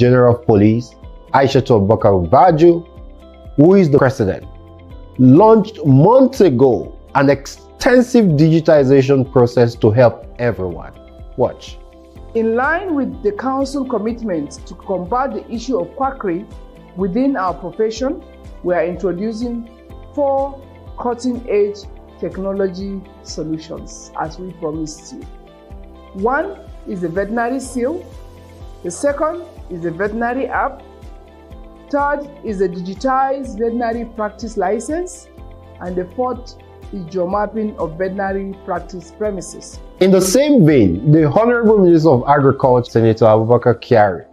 General of Police, Abubakar, who is the president, launched months ago an extensive digitization process to help everyone. Watch. In line with the Council commitment to combat the issue of quackery within our profession, we are introducing 4 cutting-edge technology solutions as we promised you. One is the veterinary seal, the second is the veterinary app, third is the digitized veterinary practice license, and the fourth is geomapping of veterinary practice premises. In the same vein, the Honorable Minister of Agriculture, Senator Abubakar,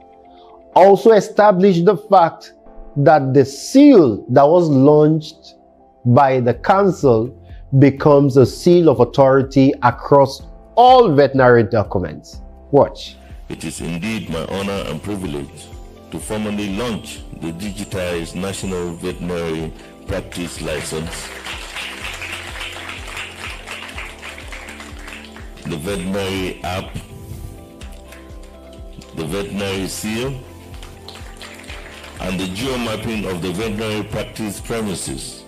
also established the fact that the seal that was launched by the Council becomes a seal of authority across all veterinary documents. Watch. It is indeed my honor and privilege to formally launch the digitized National Veterinary Practice License, the veterinary app, the veterinary seal, and the geomapping of the veterinary practice premises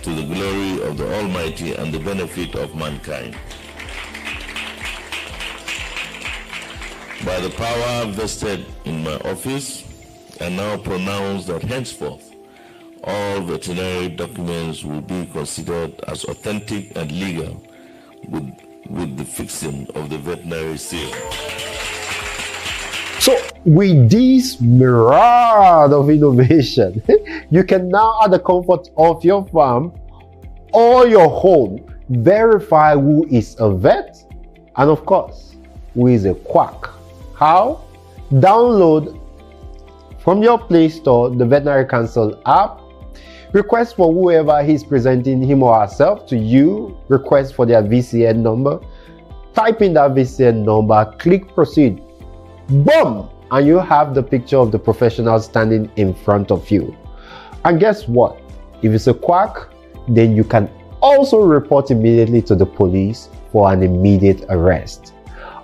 to the glory of the Almighty and the benefit of mankind. By the power vested in my office, I now pronounce that henceforth all veterinary documents will be considered as authentic and legal with the fixing of the veterinary seal. So with this myriad of innovation, you can now, at the comfort of your farm or your home, verify who is a vet and, of course, who is a quack. How? Download from your Play Store the Veterinary Council app, request for whoever is presenting him or herself to you, request for their VCN number, type in that VCN number, click proceed. Boom! And you have the picture of the professional standing in front of you. And guess what? If it's a quack, then you can also report immediately to the police for an immediate arrest.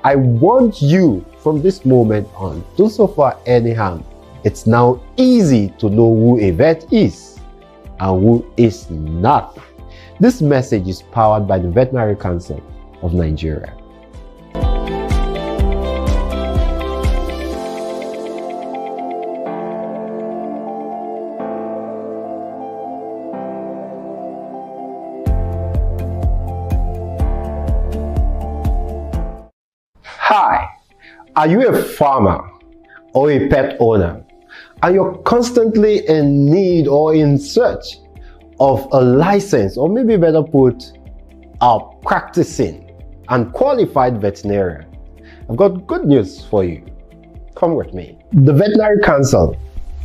I want you from this moment on to suffer any harm. It's now easy to know who a vet is and who is not. This message is powered by the Veterinary Council of Nigeria. Hi, are you a farmer or a pet owner and you're constantly in need or in search of a license, or maybe better put, a practicing and qualified veterinarian? I've got good news for you. Come with me. The Veterinary Council,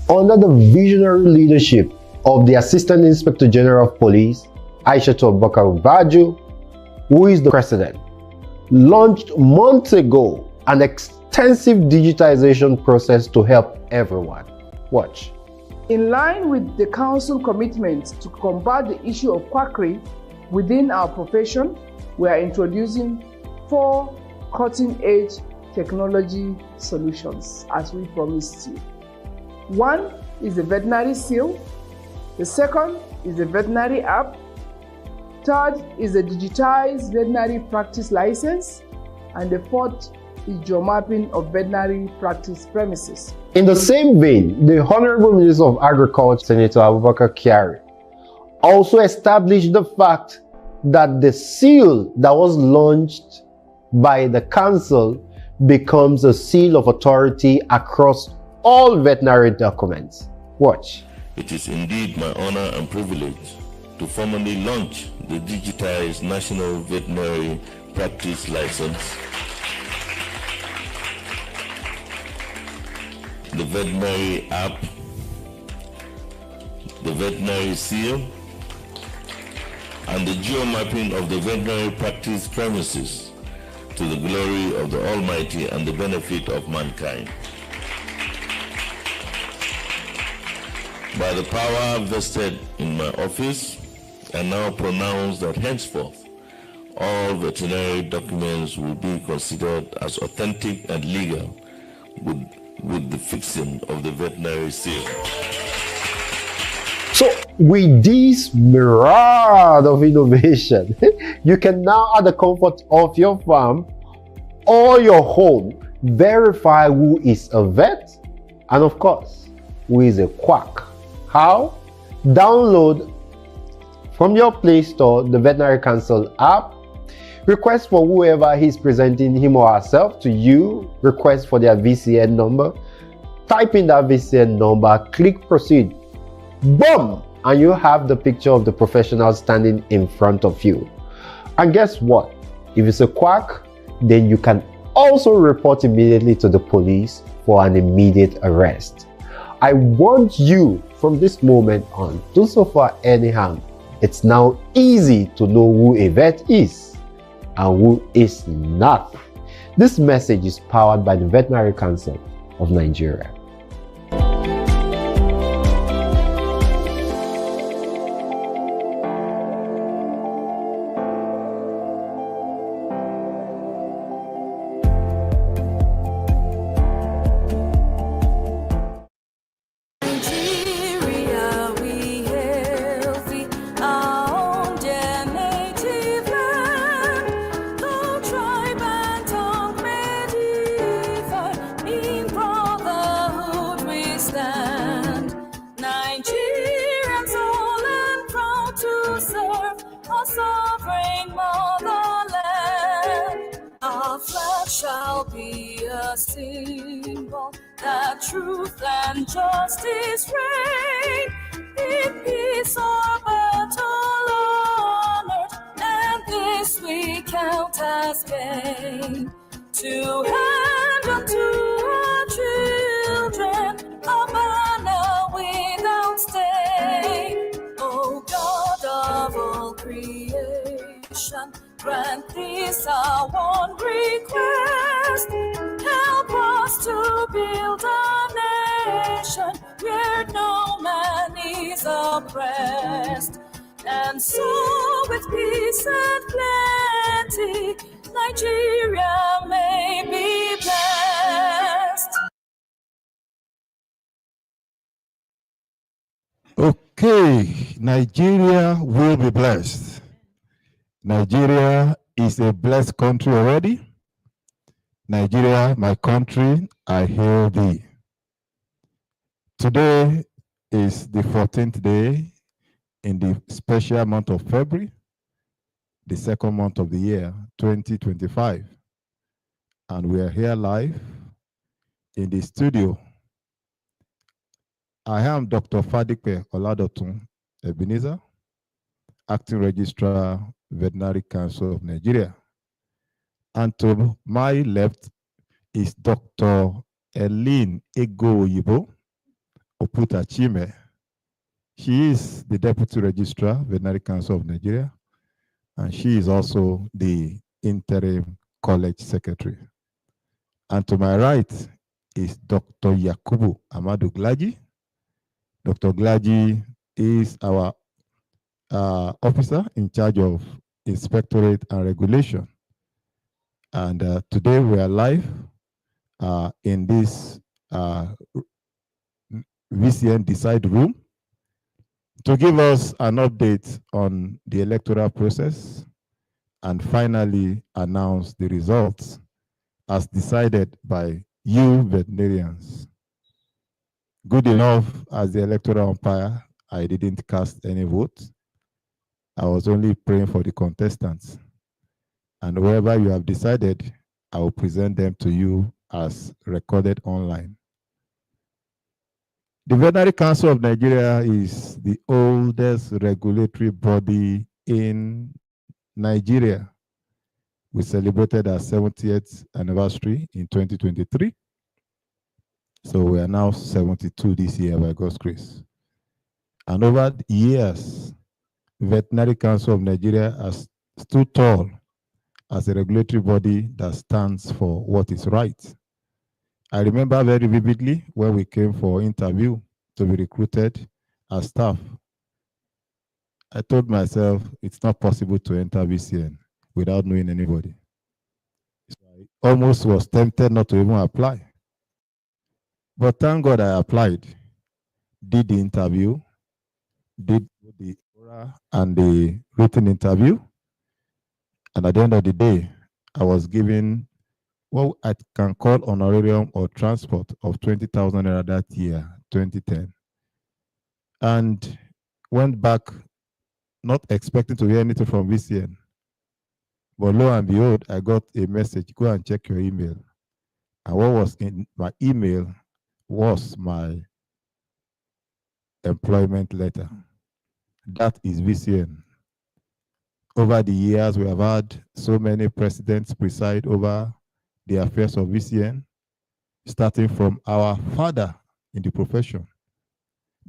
under the visionary leadership of the Assistant Inspector General of Police, Abubakar, who is the president, launched months ago an extensive digitization process to help everyone. Watch. In line with the Council commitment to combat the issue of quackery within our profession, we are introducing 4 cutting-edge technology solutions as we promised you. One is the veterinary seal, the second is the veterinary app, third is the digitized veterinary practice license, and the fourth is geomapping of veterinary practice premises. In the same vein, the Honorable Minister of Agriculture, Senator Abubakar, also established the fact that the seal that was launched by the Council becomes a seal of authority across all veterinary documents. Watch. It is indeed my honor and privilege to formally launch the digitized National Veterinary Practice License, the veterinary app, the veterinary seal, and the geomapping of the veterinary practice premises to the glory of the Almighty and the benefit of mankind. By the power vested in my office, I now pronounce that henceforth all veterinary documents will be considered as authentic and legal with with the fixing of the veterinary seal. So with this myriad of innovation, you can now, at the comfort of your farm or your home, verify who is a vet and, of course, who is a quack. How? Download from your Play Store the Veterinary Council app, request for whoever is presenting him or herself to you, request for their VCN number, type in that VCN number, click proceed. Boom! And you have the picture of the professional standing in front of you. And guess what? If it's a quack, then you can also report immediately to the police for an immediate arrest. I want you from this moment on to suffer any harm. It's now easy to know who a vet is and who is not. This message is powered by the Veterinary Council of Nigeria. Shall be a symbol that truth and justice reign in peace or battle on earth, and this we count as gain. To hand unto our children a banner without stain. O God of all creation, grant this our one request. Help us to build a nation where no man is oppressed. And so with peace and plenty, Nigeria may be blessed. Okay, Nigeria will be blessed. Nigeria is a blessed country already. Nigeria, my country, I hail thee. Today is the 14th day in the special month of February, the second month of the year, 2025. And we are here live in the studio. I am Dr. Fadipe Oladotun Ebenezer, Acting Registrar, Veterinary Council of Nigeria. And to my left is Dr. Eileen Ego-Oyibo Oputachime. She is the Deputy Registrar, Veterinary Council of Nigeria, and she is also the Interim College Secretary. And to my right is Dr. Yakubu Amadu Glaji. Dr. Glaji is our officer in charge of Inspectorate and Regulation. And today we are live in this VCN Decide room to give us an update on the electoral process and finally announce the results as decided by you veterinarians. Good enough, as the electoral umpire, I didn't cast any vote. I was only praying for the contestants. And wherever you have decided, I will present them to you as recorded online. The Veterinary Council of Nigeria is the oldest regulatory body in Nigeria. We celebrated our 70th anniversary in 2023. So we are now 72 this year by God's grace. And over the years, Veterinary Council of Nigeria has stood tall as a regulatory body that stands for what is right. I remember very vividly when we came for interview to be recruited as staff. I told myself it's not possible to enter VCN without knowing anybody. So I almost was tempted not to even apply. But thank God I applied, did the interview, did the oral and the written interview. And at the end of the day, I was given what I can call honorarium or transport of 20,000 naira that year, 2010. And went back not expecting to hear anything from VCN. But lo and behold, I got a message, go and check your email. And what was in my email was my employment letter. That is VCN. Over the years, we have had so many presidents preside over the affairs of VCN, starting from our father in the profession,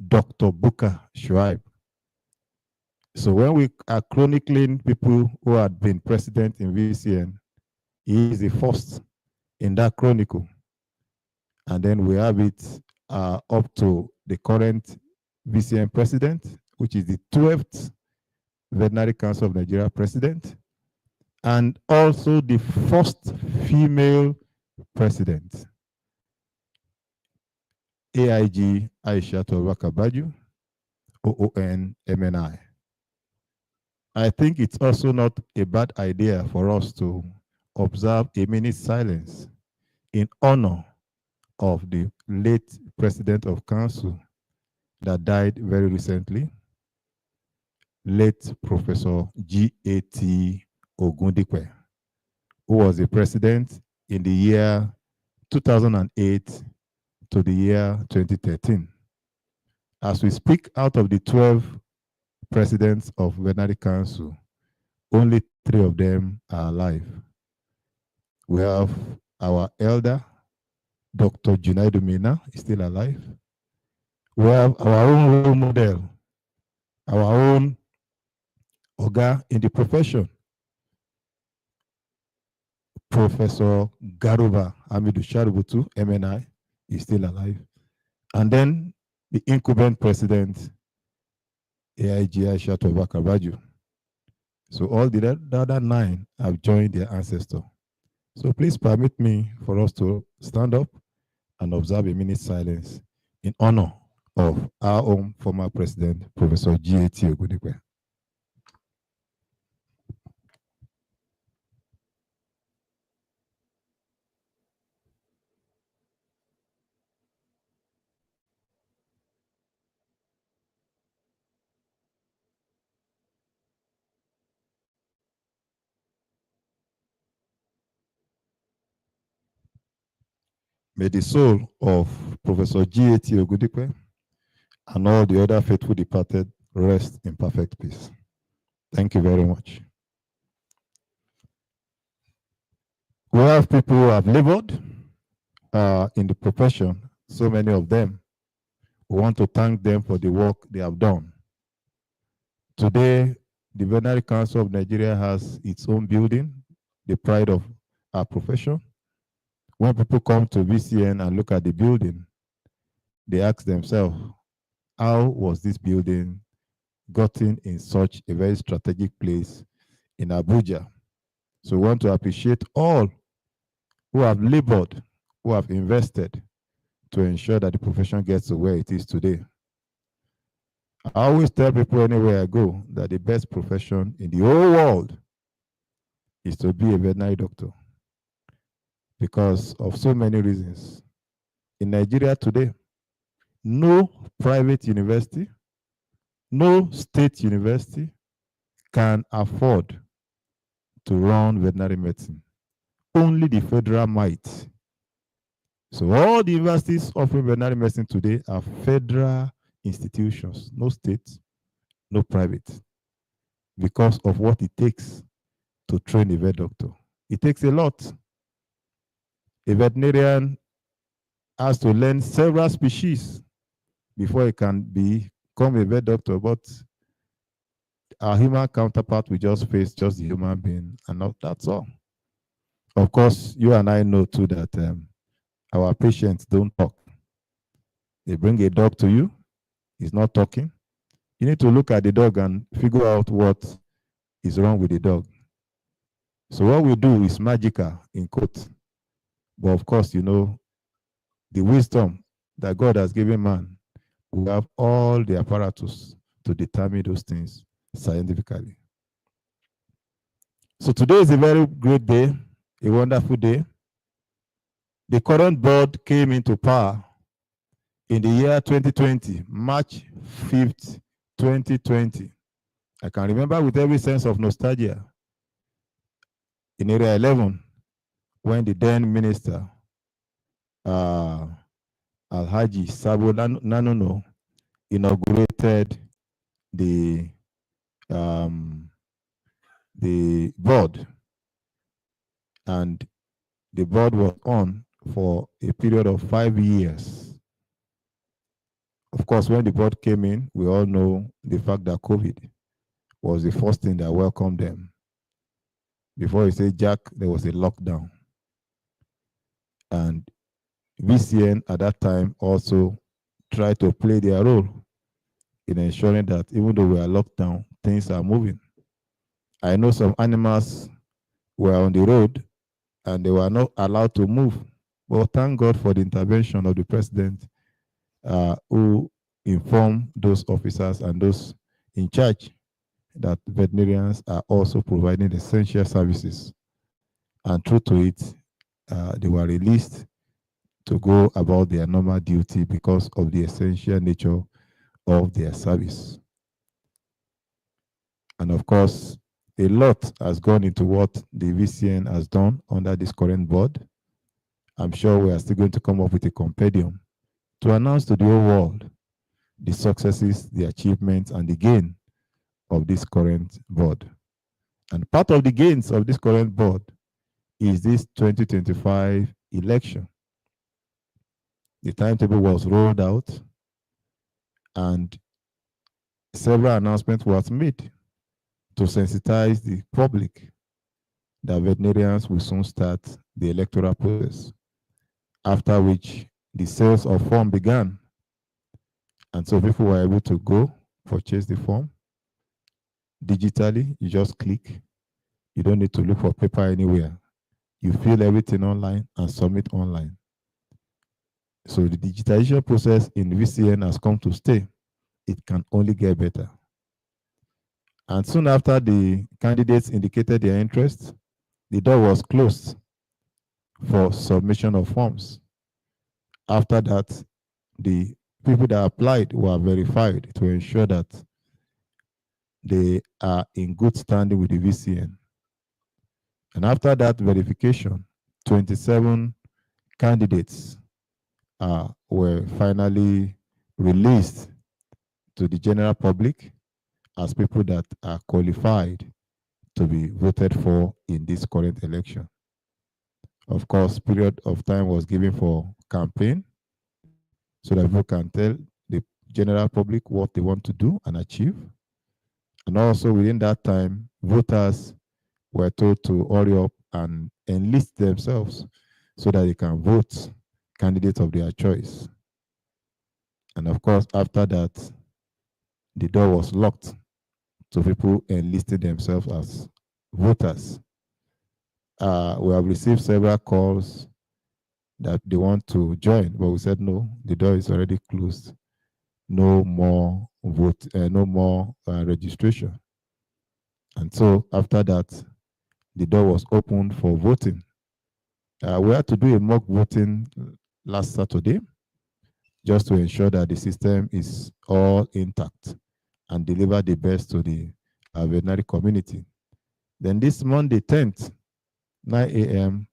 Dr. Booker Shuaib. So when we are chronicling people who had been president in VCN, he is the first in that chronicle. And then we have it up to the current VCN president, which is the 12th Veterinary Council of Nigeria president, and also the first female president, AIG Aisha Wakabaju, OON MNI. I think it's also not a bad idea for us to observe a minute silence in honor of the late president of council that died very recently, late Professor G.A.T. Ogundipe, who was the president in the year 2008 to the year 2013. As we speak, out of the 12 presidents of Veterinary Council, only 3 of them are alive. We have our elder, Dr. Junaidu Mina, is still alive. We have our own role model, our own Oga in the profession, Professor Garuba Amidu Sharubutu, MNI, is still alive. And then the incumbent president, AIG Aisha Wakabaju. So all the other 9 have joined their ancestor. So please permit me for us to stand up and observe a minute silence in honor of our own former president, Professor G.A.T. Ogundipe. May the soul of Professor G.A.T. Ogundipe and all the other faithful departed rest in perfect peace. Thank you very much. We have people who have labored in the profession, so many of them. We want to thank them for the work they have done. Today, the Veterinary Council of Nigeria has its own building, the pride of our profession. When people come to VCN and look at the building, they ask themselves, how was this building gotten in such a very strategic place in Abuja? So we want to appreciate all who have labored, who have invested to ensure that the profession gets to where it is today. I always tell people anywhere I go that the best profession in the whole world is to be a veterinary doctor because of so many reasons. In Nigeria today, no private university, no state university can afford to run veterinary medicine. Only the federal might. So all the universities offering veterinary medicine today are federal institutions, no state, no private, because of what it takes to train a vet doctor. It takes a lot. A veterinarian has to learn several species before he can become a vet doctor, but our human counterpart will just face just the human being, and that's all. Of course, you and I know too that our patients don't talk. They bring a dog to you, he's not talking. You need to look at the dog and figure out what is wrong with the dog. So what we do is magical, in quotes. But of course, you know, the wisdom that God has given man, we have all the apparatus to determine those things scientifically. So today is a very great day, a wonderful day. The current board came into power in the year 2020, March 5th, 2020. I can remember with every sense of nostalgia in Area 11 when the then minister, Alhaji Sabo Nanono, inaugurated the board, and the board was on for a period of 5 years. Of course, when the board came in, we all know the fact that COVID was the first thing that welcomed them. Before you say Jack, there was a lockdown. And VCN at that time also tried to play their role in ensuring that even though we are locked down, things are moving. I know some animals were on the road and they were not allowed to move. But thank God for the intervention of the president, who informed those officers and those in charge that veterinarians are also providing essential services. And true to it, they were released to go about their normal duty because of the essential nature of their service. And of course, a lot has gone into what the VCN has done under this current board. I'm sure we are still going to come up with a compendium to announce to the whole world the successes, the achievements, and the gain of this current board. And part of the gains of this current board is this 2025 election. The timetable was rolled out and several announcements were made to sensitize the public that veterinarians will soon start the electoral process, after which the sales of form began. And so people were able to go purchase the form digitally. You just click. You don't need to look for paper anywhere. You fill everything online and submit online. So the digitalization process in VCN has come to stay. It can only get better. And soon after the candidates indicated their interest, the door was closed for submission of forms. After that, the people that applied were verified to ensure that they are in good standing with the VCN. And after that verification, 27 candidates were finally released to the general public as people that are qualified to be voted for in this current election. Of course, period of time was given for campaign so that people can tell the general public what they want to do and achieve. And also within that time, voters were told to hurry up and enlist themselves so that they can vote candidates of their choice. And of course, after that, the door was locked to people enlisting themselves as voters. We have received several calls that they want to join, but we said no, the door is already closed. No more vote, no more registration. And so after that, the door was opened for voting. We had to do a mock voting last Saturday, just to ensure that the system is all intact and deliver the best to the veterinary community. Then this Monday, 10th, 9 a.m.,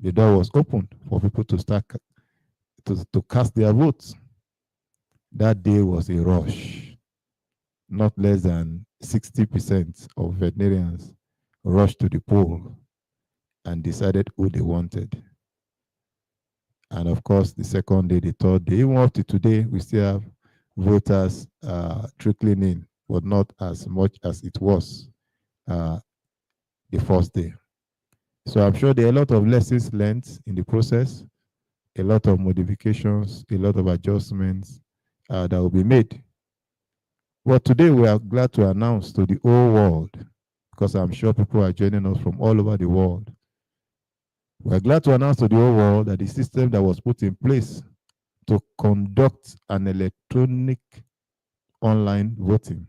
the door was opened for people to start to cast their votes. That day was a rush. Not less than 60% of veterinarians rushed to the poll and decided who they wanted. And of course, the second day, the third day, even up to today, we still have voters trickling in, but not as much as it was the first day. So I'm sure there are a lot of lessons learned in the process, a lot of modifications, a lot of adjustments that will be made. But today we are glad to announce to the whole world, because I'm sure people are joining us from all over the world. We're glad to announce to the whole world that the system that was put in place to conduct an electronic online voting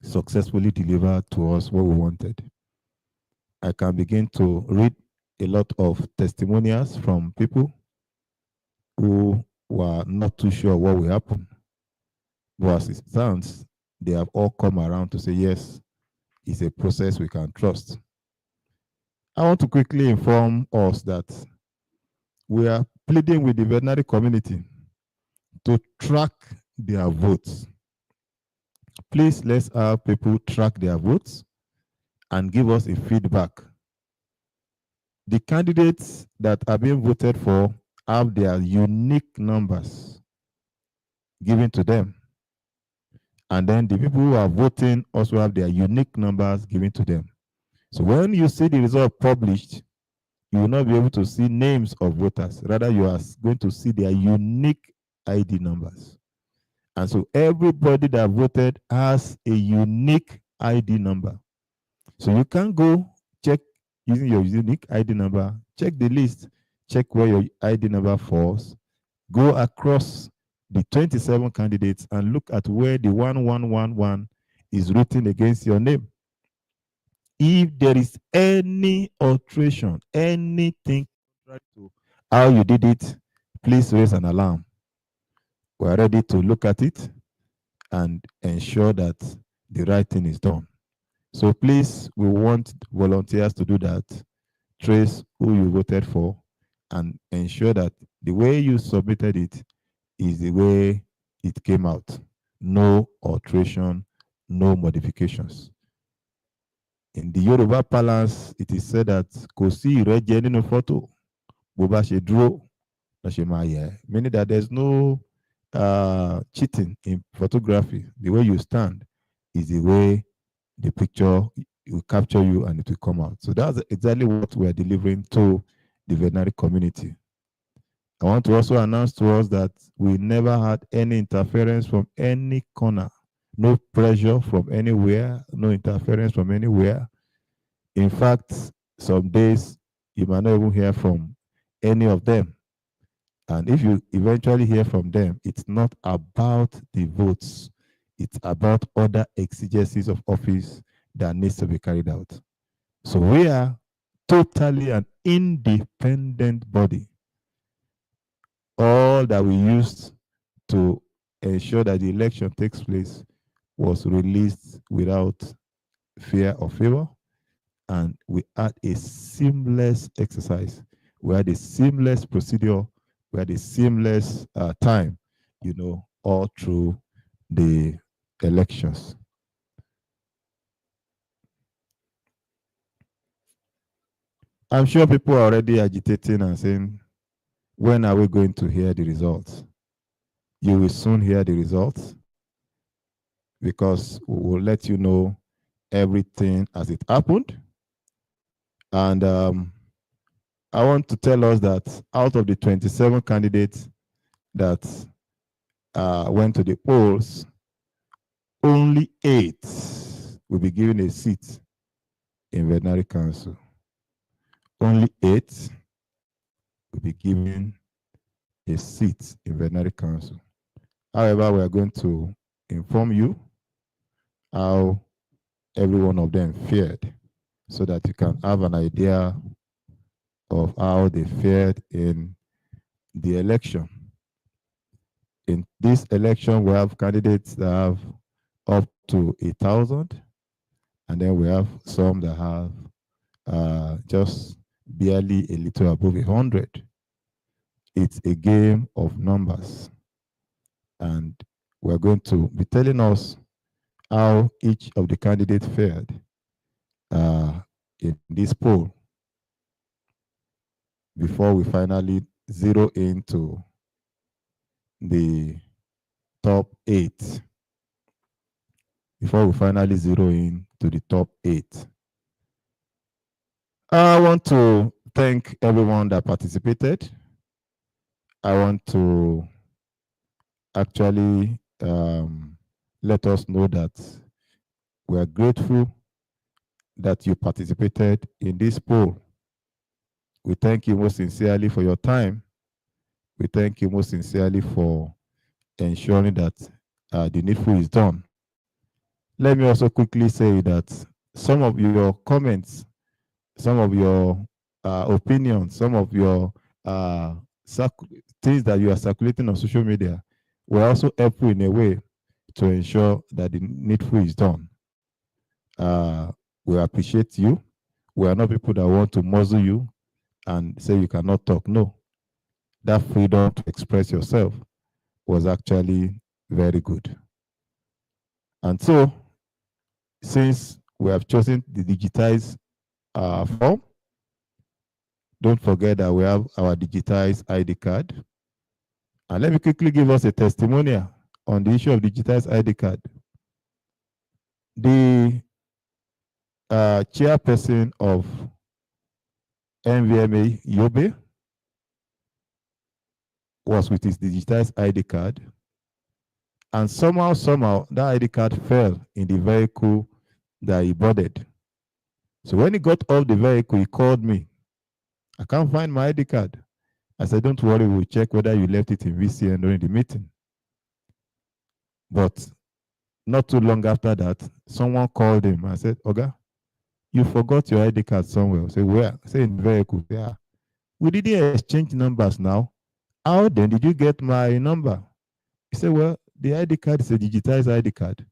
successfully delivered to us what we wanted. I can begin to read a lot of testimonials from people who were not too sure what will happen. But as it stands, they have all come around to say, yes, it's a process we can trust. I want to quickly inform us that we are pleading with the veterinary community to track their votes. Please, let's have people track their votes and give us a feedback. The candidates that are being voted for have their unique numbers given to them. And then the people who are voting also have their unique numbers given to them. So when you see the result published, you will not be able to see names of voters. Rather, you are going to see their unique ID numbers. And so everybody that voted has a unique ID number. So you can go check using your unique ID number, check the list, check where your ID number falls, go across the 27 candidates and look at where the 1111 is written against your name. If there is any alteration, anything contrary to how you did it, please raise an alarm. We are ready to look at it and ensure that the right thing is done. So please, we want volunteers to do that. Trace who you voted for and ensure that the way you submitted it is the way it came out. No alteration, no modifications. In the Yoruba parlance, it is said that kò sí ìrẹ́jẹ nínú photo, bó bá ṣe dúró, ló ṣe máa yẹ̀. Meaning that there's no cheating in photography. The way you stand is the way the picture will capture you and it will come out. So that's exactly what we are delivering to the veterinary community. I want to also announce to us that we never had any interference from any corner, no pressure from anywhere, no interference from anywhere. In fact, some days you might not even hear from any of them. And if you eventually hear from them, it's not about the votes. It's about other exigencies of office that needs to be carried out. So we are totally an independent body. All that we used to ensure that the election takes place was released without fear or favor. And we had a seamless exercise. We had a seamless procedure. We had a seamless time, all through the elections. I'm sure people are already agitating and saying, when are we going to hear the results? You will soon hear the results because we will let you know everything as it happened. And I want to tell us that out of the 27 candidates that went to the polls, only 8 will be given a seat in Veterinary Council. Only 8 will be given a seat in Veterinary Council. However, we are going to inform you how every one of them fared so that you can have an idea of how they fared in the election. In this election, we have candidates that have up to 1,000, and then we have some that have just barely a little above 100. It's a game of numbers, and we're going to be telling us how each of the candidates fared in this poll before we finally zero into the top 8. Before we finally zero in to the top 8. I want to thank everyone that participated. I want to actually let us know that we are grateful that you participated in this poll. We thank you most sincerely for your time. We thank you most sincerely for ensuring that the needful is done. Let me also quickly say that some of your comments, some of your opinions, some of your things that you are circulating on social media will also help you in a way to ensure that the needful is done. We appreciate you. We are not people that want to muzzle you and say you cannot talk. No. That freedom to express yourself was actually very good. And so, since we have chosen the digitized form, don't forget that we have our digitized ID card. And let me quickly give us a testimonial on the issue of digitized ID card. The chairperson of NVMA Yobe was with his digitized ID card, and somehow that ID card fell in the vehicle that he boarded. So when he got off the vehicle, he called me. I can't find my ID card. I said, don't worry, we'll check whether you left it in VCN during the meeting. But not too long after that, someone called him. I said, Oga, you forgot your ID card somewhere. I said, where? I said, in the vehicle. Yeah. We didn't exchange numbers now. How then did you get my number? He said, well, the ID card is a digitized ID card.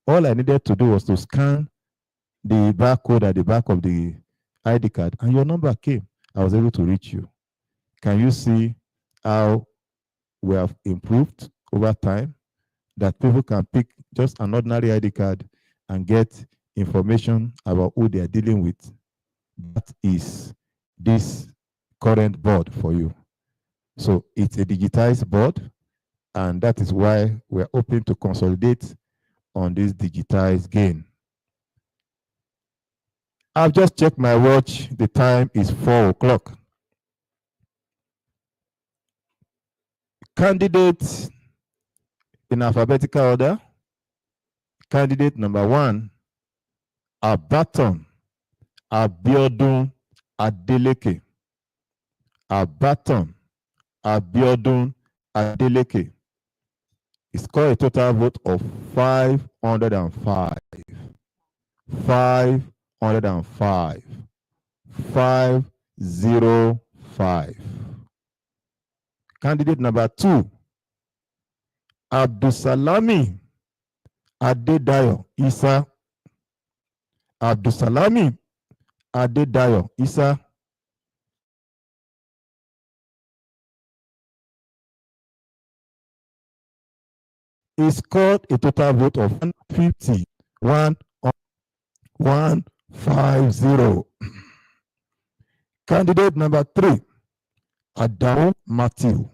All I needed to do was to scan the barcode at the back of the ID card, and your number came. I was able to reach you. Can you see how we have improved over time? That people can pick just an ordinary ID card and get information about who they are dealing with. That is this current board for you. So it's a digitized board, and that is why we're hoping to consolidate on this digitized gain. I've just checked my watch. The time is 4 o'clock. Candidates in alphabetical order. Candidate number 1, Abaton Abiodun Adeleke. Abaton Abiodun Adeleke. He scored a total vote of 505. 505. 505. Candidate number 2, Abdusalami Adedayo Isa. Abdusalami Adedayo Isa. He scored a total vote of 150. 150. Candidate number 3, Adamu Matthew.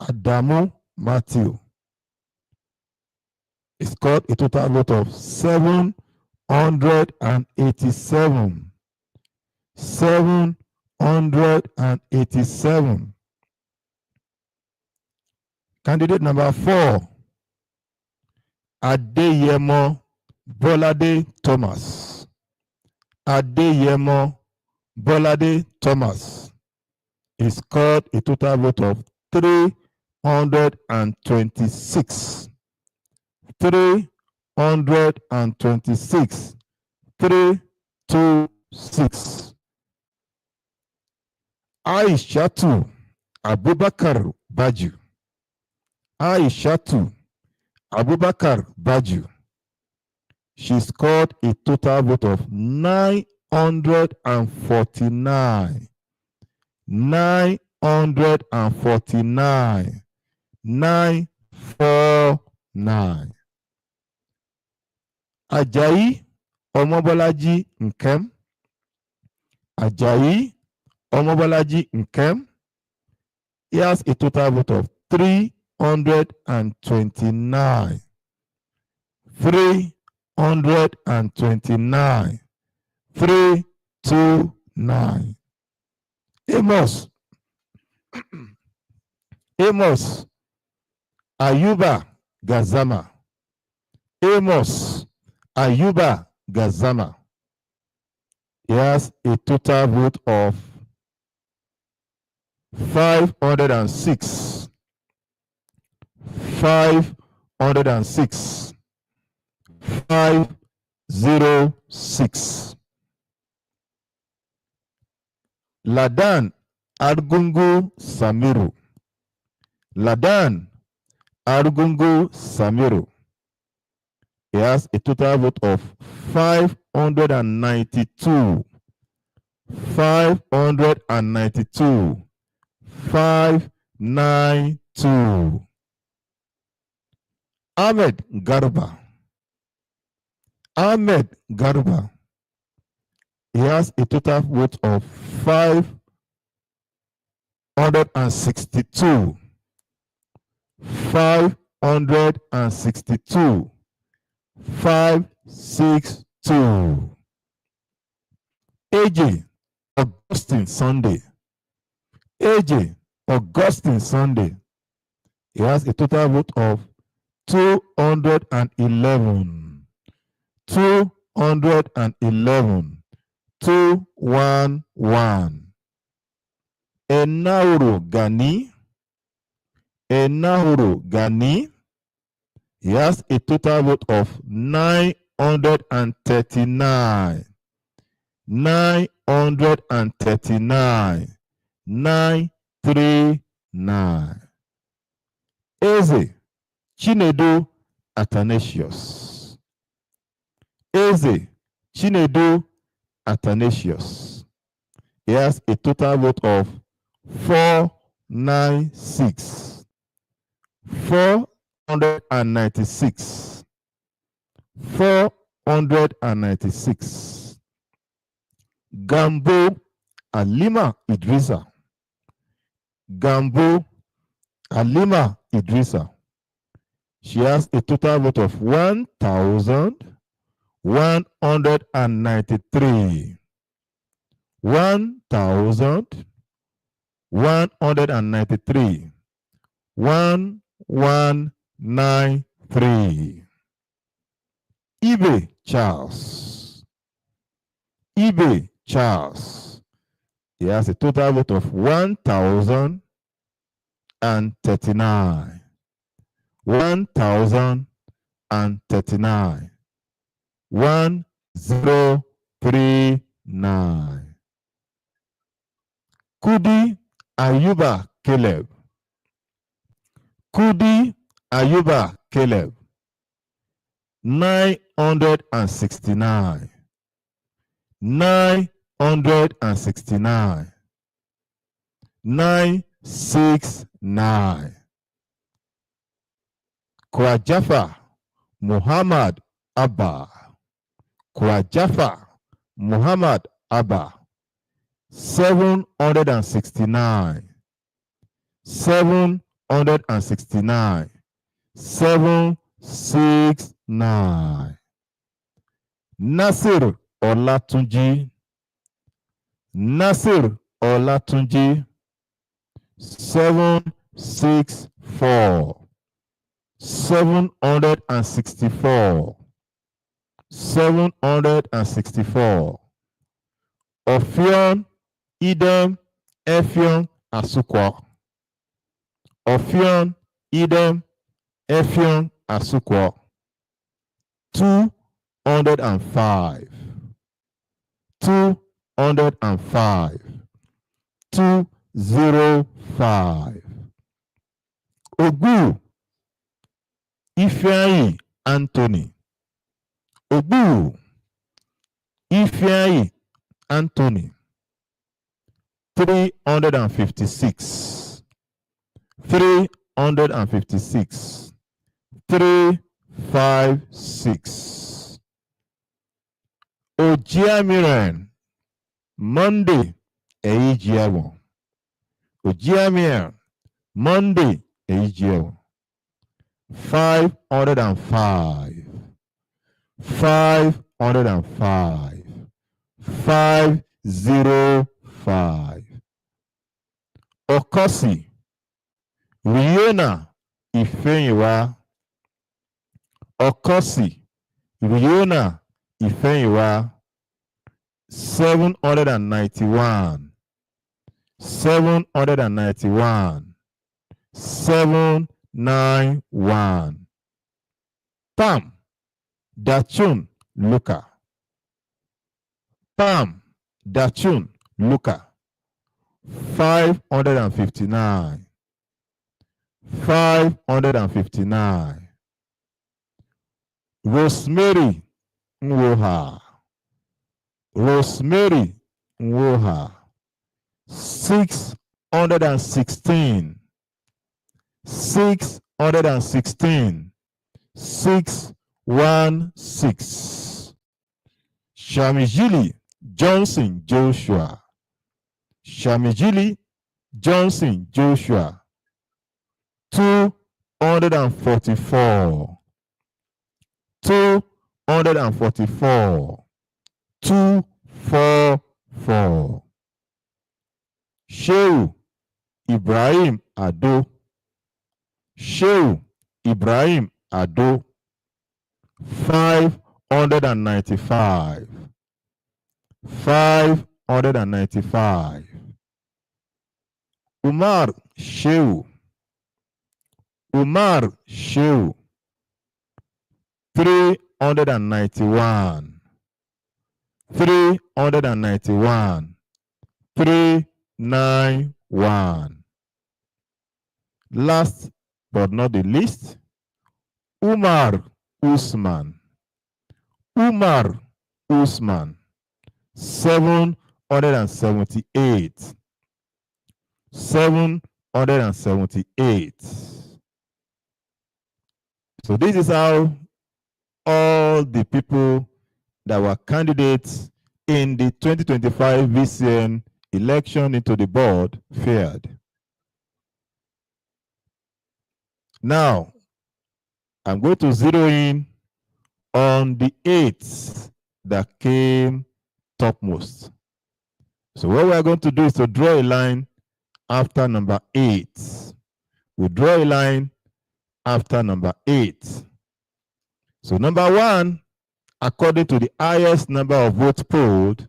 Adamu Matthew. He scored a total vote of 787. 787. Candidate number 4, Adeyemo Bolade Thomas. Adeyemo Bolade Thomas. He scored a total vote of 326. 326. 326. Aishatu Abubakar Baju. Aishatu Abubakar Baju. She scored a total vote of 949. 949. 949. Ajayi Omobolaji Nkem. Ajayi Omobolaji Nkem. He has a total vote of 329. 329. 329. Amos. Amos Ayuba Gazama. Amos Ayuba Gazama. He has a total vote of 506, 506, 506. Ladan Argungu Samiru, Ladan Argungu Samiru. He has a total vote of 592. 592. 592. Ahmed Garba. Ahmed Garba. He has a total vote of 562. 562. 562. AJ Augustine Sunday. AJ Augustine Sunday. He has a total vote of 211. 211. 211. Enahoro Gani. Enahoro Gani. He has a total vote of 939. 939. 939. Eze Chinedu Athanasius. Eze Chinedu Athanasius. He has a total vote of 496. 496. 496. Gambo Alima Idrisa. Gambo Alima Idrisa. She has a total vote of 1,193. 1,193. 1193. Ibe Charles. Ibe Charles. He has a total vote of 1,039. 1,039. 1039. Kudi Ayuba Caleb. Kudi Ayuba Caleb. 969. 969. 969. Kwajafa Muhammad Abba. Kwajafa Muhammad Abba. 769. 769. 769. Nasir Olatunji. Nasir Olatunji. 764. 764. 764. Ofion Idem Efion Asukwa. Ofion Idem Efion Asukwa. 205. 205. 205. Ogbu Ifeanyi Anthony. Ogbu Ifeanyi Anthony. 356. 356. 356. Ojiamiran Monday Ejiawo. Ojiamiran Monday Ejiawo. 505. 505. 505. Okosi Riona Ifeyiwa. Okosi Riona Ifeyiwa. 791. 791. 791. Pam, Dachun, Luka. Pam, Dachun, Luka. 559. 559. Rosemary Nwoha. Rosemary Nwoha. 616. 616. 616. Shamijili Johnson Joshua. Shamijili Johnson Joshua. 244. 244. 244. Shehu Ibrahim Ado. Shehu Ibrahim Ado. 595. 595. Umar Shehu. Umar Shehu. 391. 391. 391. Last but not the least, Umar Usman. Umar Usman. 778. 778. So this is how all the people that were candidates in the 2025 VCN election into the board fared. Now, I'm going to zero in on the 8 that came topmost. So what we are going to do is to draw a line after number 8. We draw a line after number 8. So number 1, according to the highest number of votes polled,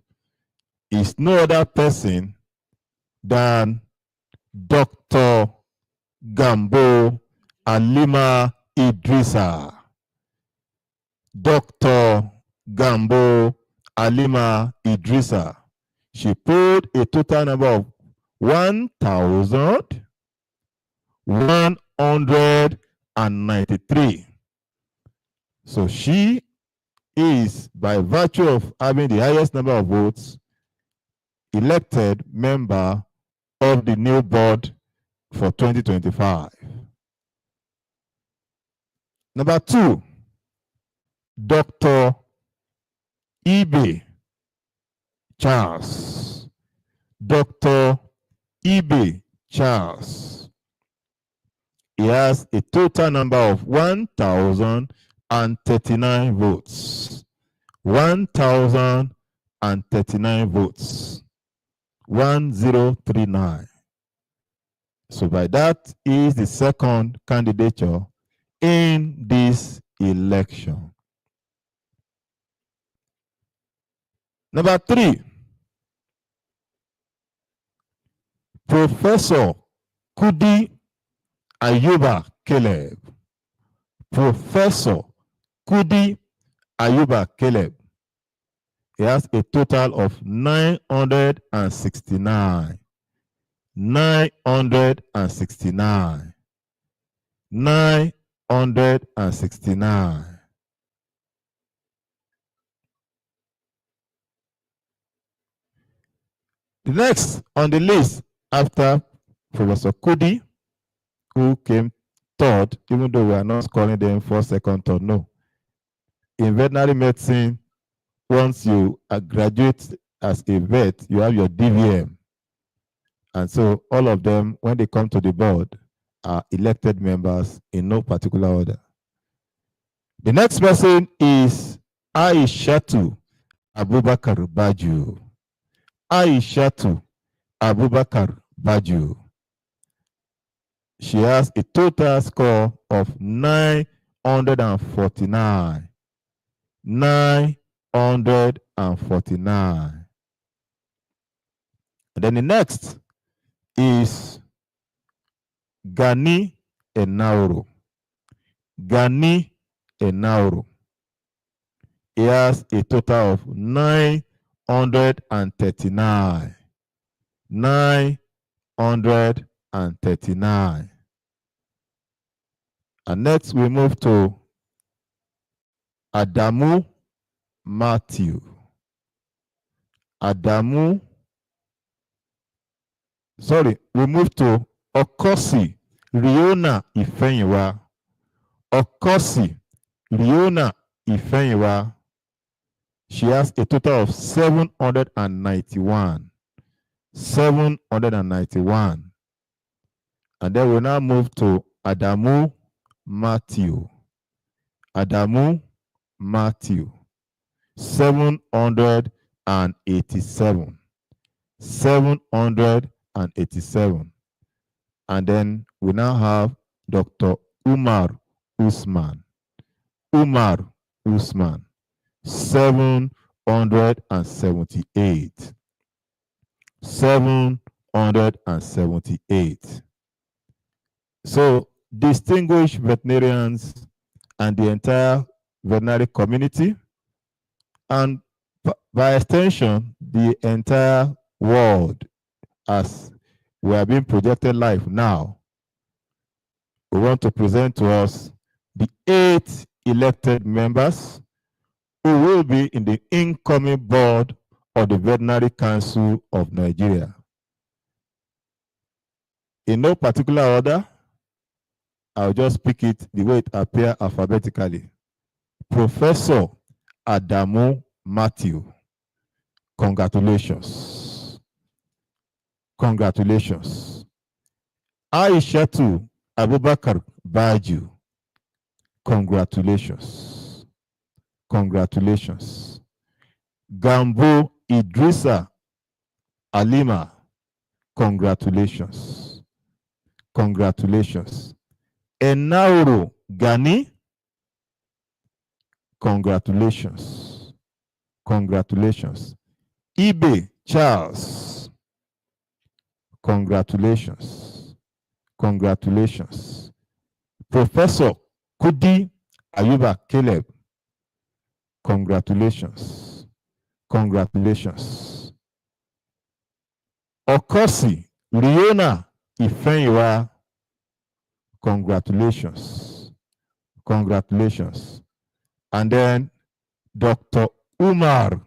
is no other person than Dr. Gambo Alima Idrisa. Dr. Gambo Alima Idrisa. She polled a total number of 1,193. So she is, by virtue of having the highest number of votes, elected member of the new board for 2025. Number 2, Dr. Ibe Charles. Dr. Ibe Charles. He has a total number of 1,039 votes. 1,039 votes. 1039. So by that is the second candidature in this election. Number 3, Professor Kudi Ayuba Caleb. Professor Kudi Ayuba Caleb. He has a total of 969. 969. 969. The next on the list after Professor Kudi, who came third, even though we are not calling them first, second, third, no. In veterinary medicine, once you graduate as a vet, you have your DVM. And so all of them, when they come to the board, are elected members in no particular order. The next person is Aishatu Abubakar Baju. Aishatu Abubakar Baju. She has a total score of 949. 949. And then the next is Gani Enauro. Gani Enauro. He has a total of 939. 939. And next we move to Adamu Matthew. We move to Okosi Riona Ifeyiwa. Okosi Riona Ifeyiwa. She has a total of 791. 791. And then we now move to Adamu Matthew. Adamu Matthew. 787. 787. And then we now have Dr. Umar Usman. Umar Usman. 778. 778. So, distinguished veterinarians and the entire veterinary community, and by extension, the entire world, as we are being projected live now, we want to present to us the 8 elected members who will be in the incoming board of the Veterinary Council of Nigeria. In no particular order, I'll just pick it the way it appears alphabetically. Professor Adamu Matthew. Congratulations. Congratulations. Aishatu Abubakar Baju. Congratulations. Congratulations. Gambo Idrisa Alima. Congratulations. Congratulations. Enauro Gani. Congratulations. Congratulations. Ibe Charles. Congratulations. Congratulations. Professor Kudi Ayuba Caleb. Congratulations. Congratulations. Okosi Riona Ifeyiwa. Congratulations. Congratulations. And then Dr. Umar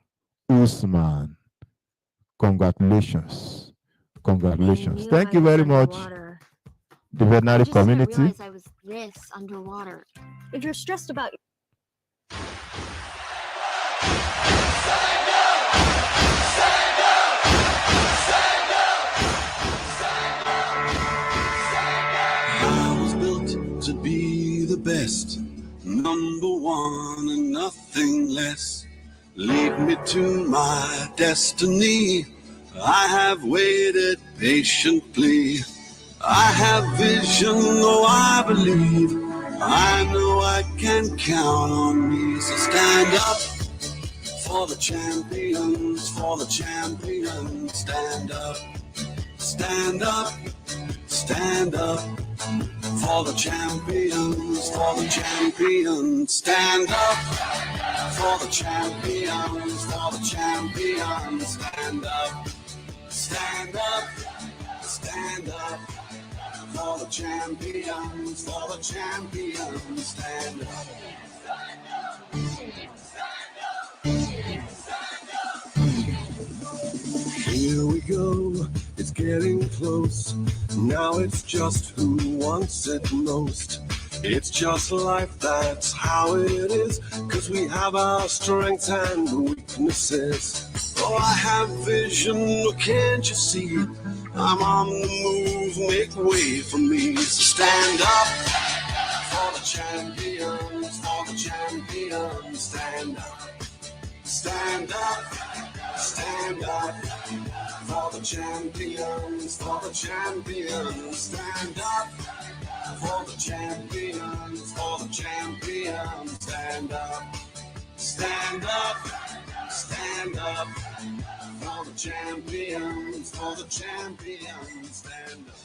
Usman. Congratulations. Congratulations. Thank you very much, the veterinary community. I was this underwater. If you're stressed about I was built to be the best, number one and nothing less. Lead me to my destiny. I have waited patiently. I have vision, oh I believe. I know I can count on me. So stand up for the champions, for the champions. Stand up, stand up, stand up. For the champions, for the champions. Stand up for the champions, for the champions. Stand up, stand up, stand up. For the champions, for the champions. Stand up. Here we go, it's getting close. Now it's just who wants it most. It's just life, that's how it is. 'Cause we have our strengths and weaknesses. Oh, I have vision, oh, can't you see? I'm on the move, make way for me. So stand up for the champions, for the champions. Stand up, stand up, stand up. For the champions, for the champions. Stand up for the champions, for the champions. Stand up, stand up, stand up. For the champions, for the champions, stand up.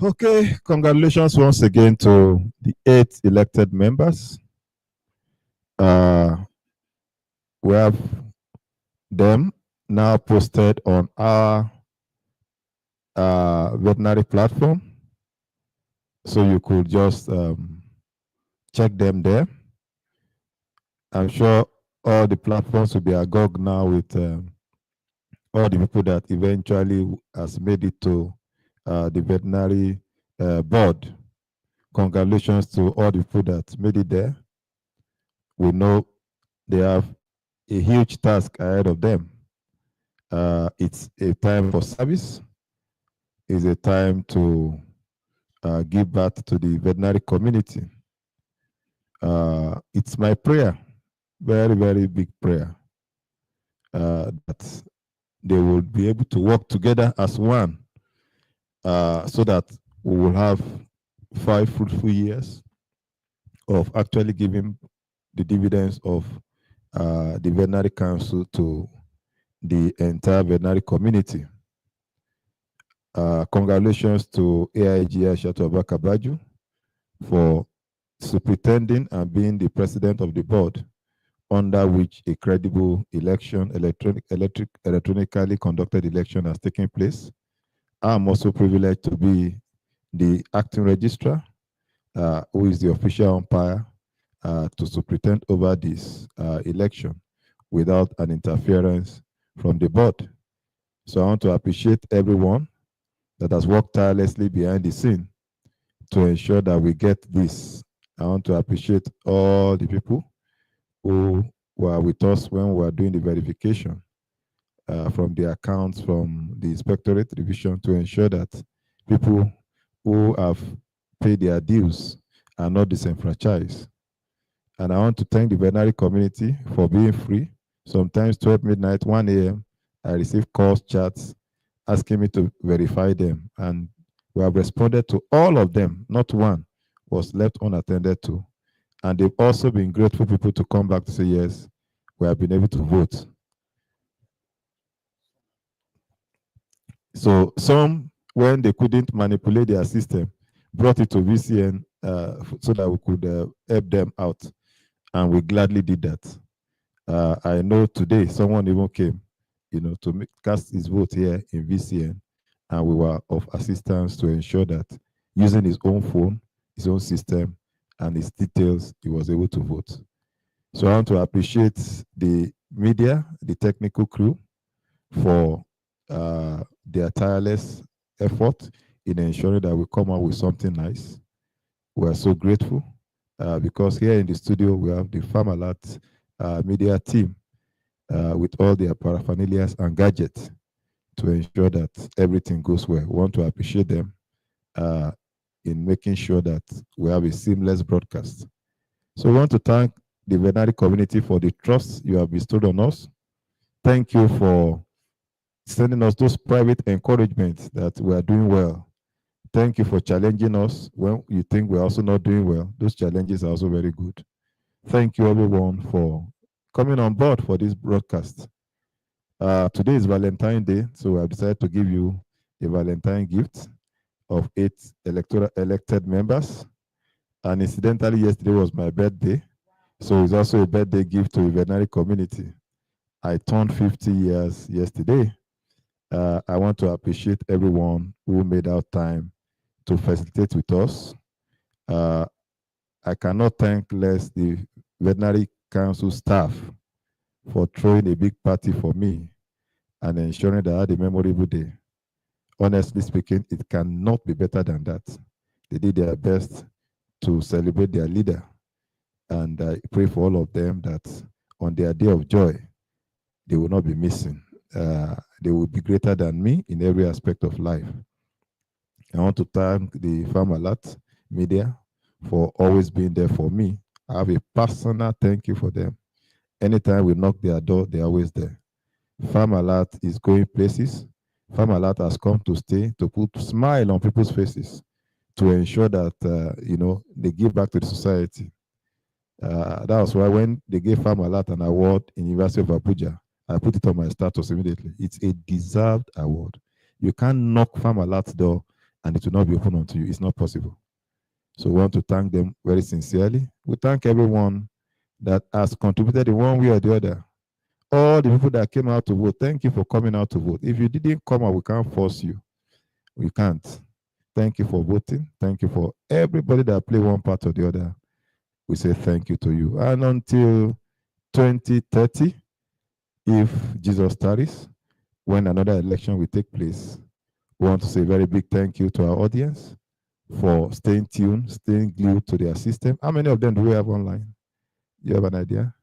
Okay, congratulations once again to the 8 elected members. We have them now posted on our veterinary platform, so you could just check them there. I'm sure all the platforms will be agog now with all the people that eventually has made it to the veterinary board. Congratulations to all the people that made it there. We know they have a huge task ahead of them. It's a time for service. It's a time to give back to the veterinary community. It's my prayer, very, very big prayer, that they will be able to work together as one, so that we will have 5 fruitful years of actually giving the dividends of the veterinary council to the entire veterinary community. Congratulations to AIG Aishato Abaka Baju for superintending and being the president of the board, under which a credible election, electronically conducted election has taken place. I'm also privileged to be the acting registrar, who is the official umpire to superintend over this election without an interference from the board. So I want to appreciate everyone that has worked tirelessly behind the scene to ensure that we get this. I want to appreciate all the people who were with us when we were doing the verification from the accounts from the inspectorate division, to ensure that people who have paid their dues are not disenfranchised. And I want to thank the veterinary community for being free. Sometimes 12 midnight, 1 a.m., I receive calls, chats, asking me to verify them. And we have responded to all of them. Not one was left unattended to. And they've also been grateful people to come back to say, yes, we have been able to vote. So some, when they couldn't manipulate their system, brought it to VCN so that we could help them out. And we gladly did that. I know today someone even came, to cast his vote here in VCN, and we were of assistance to ensure that using his own phone, his own system, and his details, he was able to vote. So I want to appreciate the media, the technical crew, for their tireless effort in ensuring that we come out with something nice. We are so grateful because here in the studio, we have the Farm Alert media team with all their paraphernalia and gadgets to ensure that everything goes well. We want to appreciate them in making sure that we have a seamless broadcast. So we want to thank the veterinary community for the trust you have bestowed on us. Thank you for sending us those private encouragements that we are doing well. Thank you for challenging us when you think we're also not doing well. Those challenges are also very good. Thank you everyone for coming on board for this broadcast. Today is Valentine's Day, so I've decided to give you a Valentine gift of 8 elected members. And incidentally, yesterday was my birthday, so it's also a birthday gift to the veterinary community. I turned 50 years yesterday. I want to appreciate everyone who made out time to facilitate with us. I cannot thank less the veterinary council staff for throwing a big party for me and ensuring that I had a memorable day. Honestly speaking, it cannot be better than that. They did their best to celebrate their leader, and I pray for all of them that on their day of joy, they will not be missing. They will be greater than me in every aspect of life. I want to thank the Farm Alert media for always being there for me. I have a personal thank you for them. Anytime we knock their door, they're always there. Farm Alert is going places. Farm Alert has come to stay, to put a smile on people's faces, to ensure that they give back to the society. That was why when they gave Farm Alert an award in University of Abuja, I put it on my status immediately. It's a deserved award. You can't knock Farm Alert's door and it will not be open unto you. It's not possible. So we want to thank them very sincerely. We thank everyone that has contributed in one way or the other. All the people that came out to vote, thank you for coming out to vote. If you didn't come out, we can't force you. We can't. Thank you for voting. Thank you for everybody that played one part or the other. We say thank you to you. And until 2030, if Jesus tarries, when another election will take place, we want to say a very big thank you to our audience for staying tuned, staying glued to their system. How many of them do we have online? You have an idea?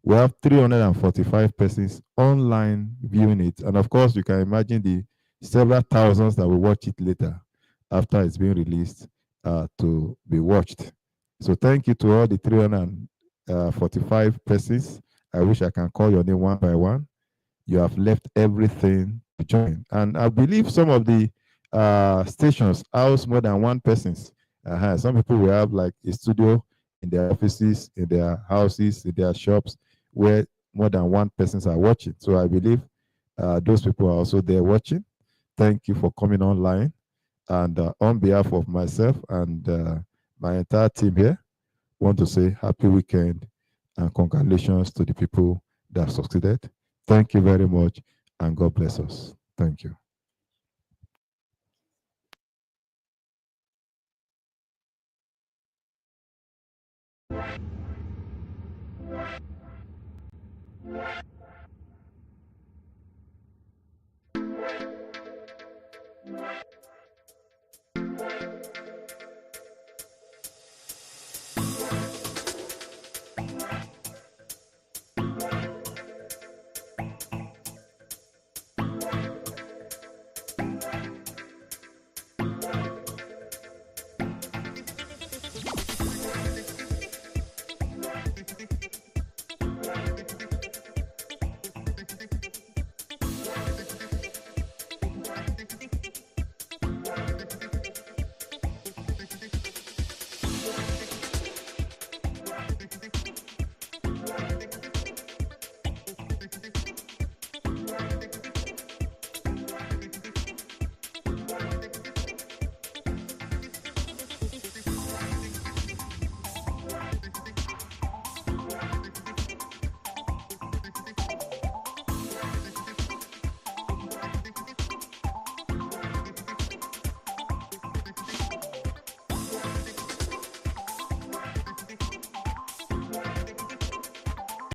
We have 345 persons online viewing it. And of course, you can imagine the several thousands that will watch it later after it's been released to be watched. So thank you to all the 345 persons. I wish I can call your name one by one. You have left everything to join. And I believe some of the stations house more than one persons. Some people will have like a studio in their offices, in their houses, in their shops, where more than one persons are watching. So I believe those people are also there watching. Thank you for coming online. And on behalf of myself and my entire team here, I want to say happy weekend and congratulations to the people that succeeded. Thank you very much, and God bless us. Thank you.